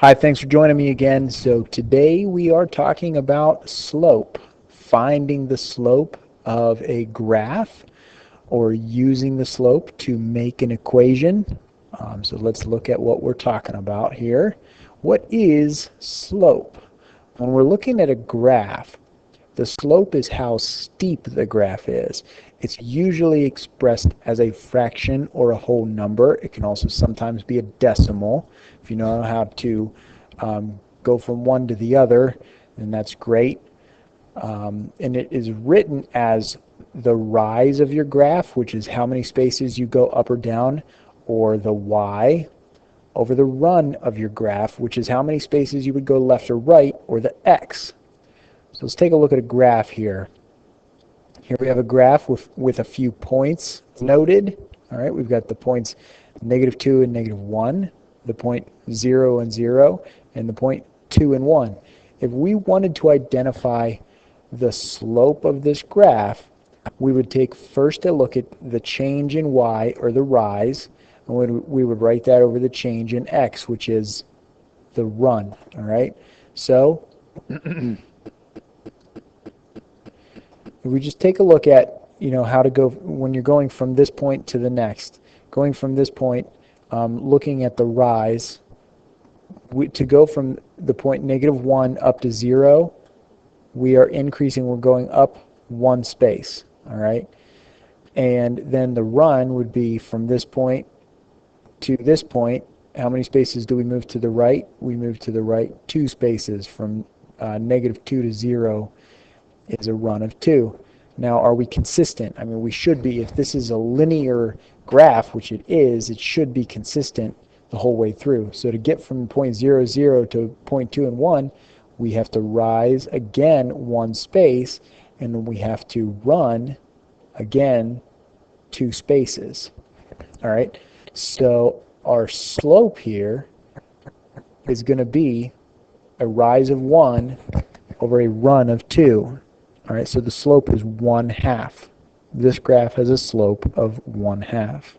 Hi, thanks for joining me again. So today we are talking about slope, finding the slope of a graph or using the slope to make an equation. So let's look at what we're talking about here. What is slope? When we're looking at a graph, the slope is how steep the graph is. It's usually expressed as a fraction or a whole number. It can also sometimes be a decimal. If you know how to go from one to the other, then that's great. And it is written as the rise of your graph, which is how many spaces you go up or down, or the y, over the run of your graph, which is how many spaces you would go left or right, or the x. So let's take a look at a graph here. Here we have a graph with a few points noted. All right, we've got the points -2 and -1, the point 0 and 0, and the point 2 and 1. If we wanted to identify the slope of this graph, we would take first a look at the change in y, or the rise, and we would write that over the change in x, which is the run. All right, so if we just take a look at, how to go when you're going from this point to the next, going from this point, looking at the rise, to go from the point -1 up to 0, we are increasing, we're going up one space, all right? And then the run would be from this point to this point. How many spaces do we move to the right? We move to the right 2 spaces. From -2 to 0 is a run of 2. Now, are we consistent? I mean, we should be. If this is a linear graph, which it is, it should be consistent the whole way through. So to get from point 0, 0 to point 2 and 1, we have to rise again one space, and then we have to run again 2 spaces. All right, so our slope here is going to be a rise of 1 over a run of 2. All right, so the slope is 1/2. This graph has a slope of 1/2.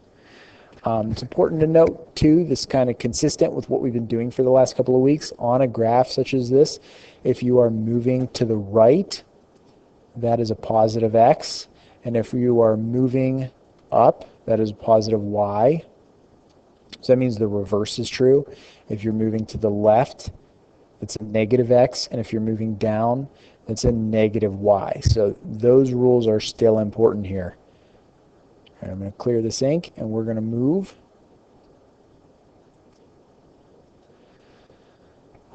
It's important to note, too, this is kind of consistent with what we've been doing for the last couple of weeks on a graph such as this. If you are moving to the right, that is a positive x. And if you are moving up, that is a positive y. So that means the reverse is true. If you're moving to the left, it's a negative x. And if you're moving down, it's a negative y. So those rules are still important here. All right, I'm going to clear this ink, and we're going to move.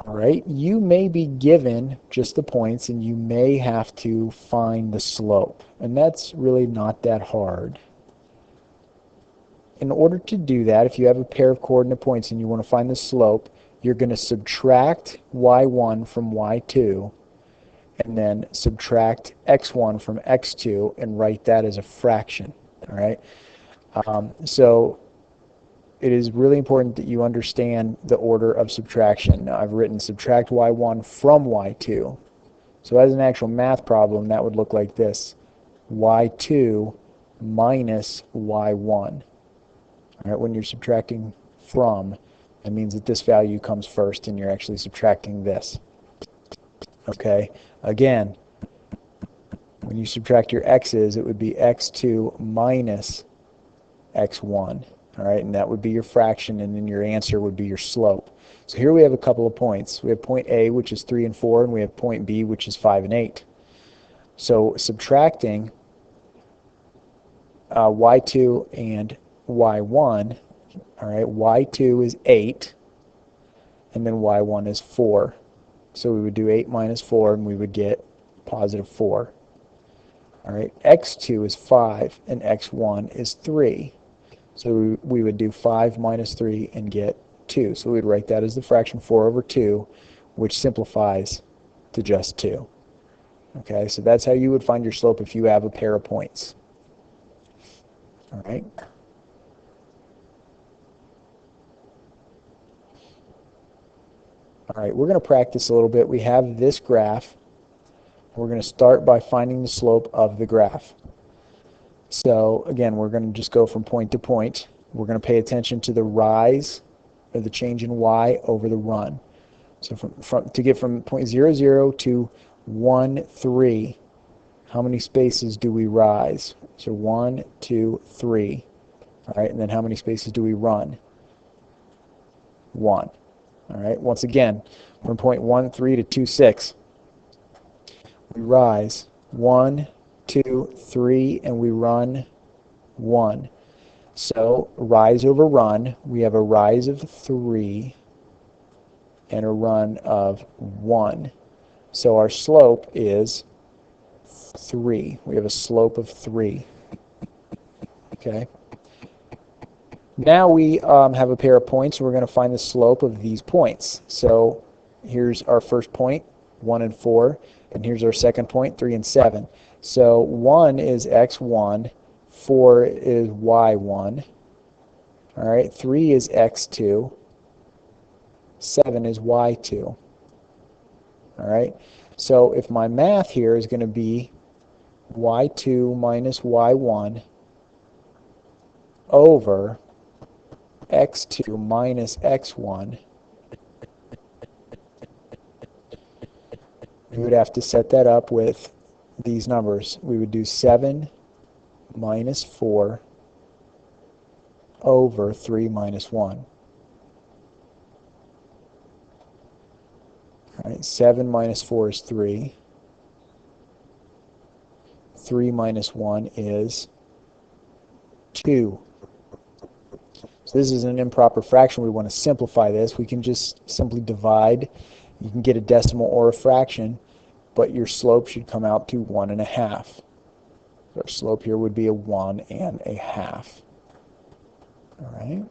All right, you may be given just the points, and you may have to find the slope. And that's really not that hard. In order to do that, if you have a pair of coordinate points and you want to find the slope, you're going to subtract y1 from y2, and then subtract x1 from x2 and write that as a fraction. All right. So it is really important that you understand the order of subtraction. Now, I've written subtract y1 from y2. So as an actual math problem, that would look like this: y2 minus y1. All right. When you're subtracting from, that means that this value comes first, and you're actually subtracting this. Okay. Again, when you subtract your x's, it would be x2 minus x1. All right, and that would be your fraction, and then your answer would be your slope. So here we have a couple of points. We have point A, which is 3 and 4, and we have point B, which is 5 and 8. So subtracting y2 and y1, all right, y2 is 8, and then y1 is 4. So we would do 8 minus 4, and we would get positive 4. All right, x2 is 5, and x1 is 3. So we would do 5 minus 3 and get 2. So we'd write that as the fraction 4 over 2, which simplifies to just 2. Okay, so that's how you would find your slope if you have a pair of points. All right. All right, we're going to practice a little bit. We have this graph. We're going to start by finding the slope of the graph. So again, we're going to just go from point to point. We're going to pay attention to the rise, or the change in y, over the run. So to get from point 0, 0 to 1, 3, how many spaces do we rise? So 1, 2, 3. All right, and then how many spaces do we run? 1. All right, once again, from point 1, 3 to 2, 6, we rise 1, 2, 3, and we run 1. So rise over run, we have a rise of 3 and a run of 1. So our slope is 3. We have a slope of 3. Okay. Now we have a pair of points, and we're going to find the slope of these points. So here's our first point, 1 and 4, and here's our second point, 3 and 7. So 1 is x1, 4 is y1, all right, 3 is x2, 7 is y2. All right, so if my math here is going to be y2 minus y1 over x2 minus x1, we would have to set that up with these numbers. We would do 7 minus 4 over 3 minus 1. All right, 7 minus 4 is 3. 3 minus 1 is 2. So this is an improper fraction. We want to simplify this. We can just simply divide. You can get a decimal or a fraction, but your slope should come out to 1.5. Our slope here would be a 1.5. All right.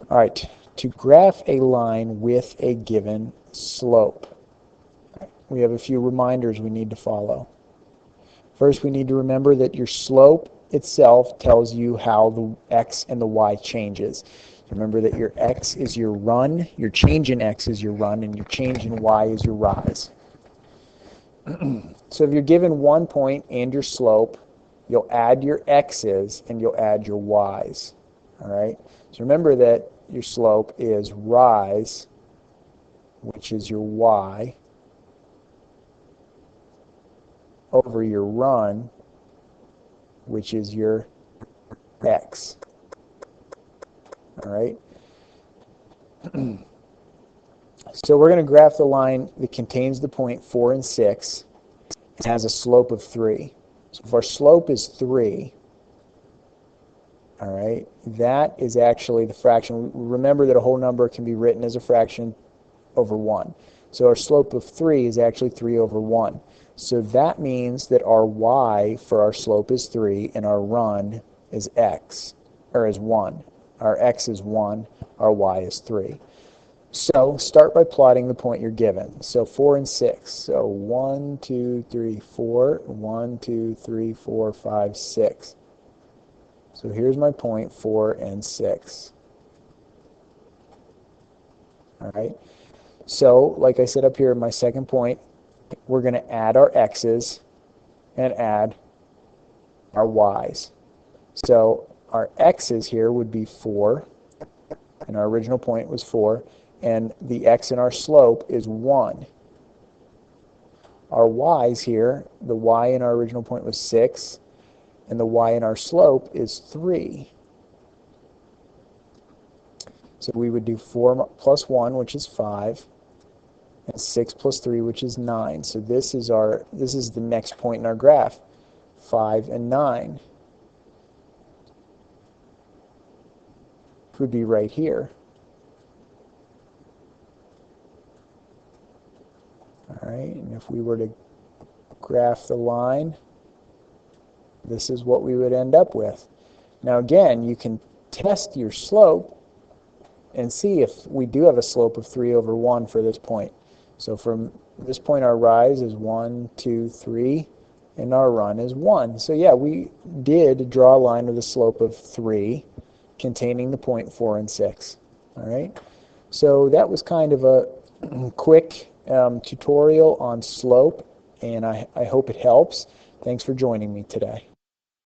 All right, to graph a line with a given slope, we have a few reminders we need to follow. First, we need to remember that your slope itself tells you how the x and the y changes. Remember that your x is your run, your change in x is your run, and your change in y is your rise. So if you're given 1 point and your slope, you'll add your x's and you'll add your y's. All right? So remember that your slope is rise, which is your y, over your run, which is your x. All right? So we're going to graph the line that contains the point 4 and 6 and has a slope of 3. So if our slope is 3, all right, that is actually the fraction. Remember that a whole number can be written as a fraction over 1. So our slope of 3 is actually 3 over 1. So that means that our y for our slope is 3 and our run is x, or is 1. Our x is 1, our y is 3. So start by plotting the point you're given. So 4 and 6. So 1, 2, 3, 4. 1, 2, 3, 4, 5, 6. So here's my point, 4 and 6. All right. So like I said up here in my second point, we're going to add our x's and add our y's. So our x's here would be 4, and our original point was 4, and the x in our slope is 1. Our y's here, the y in our original point was 6, and the y in our slope is 3. So we would do 4 plus 1, which is 5, and 6 plus 3, which is 9. So this is the next point in our graph, 5 and 9. Would be right here. All right, and if we were to graph the line, this is what we would end up with. Now again, you can test your slope and see if we do have a slope of 3 over 1 for this point. So from this point our rise is 1, 2, 3, and our run is 1. So yeah, we did draw a line with a slope of 3 containing the point 4 and 6. All right, so that was kind of a quick tutorial on slope, and I hope it helps. Thanks for joining me today.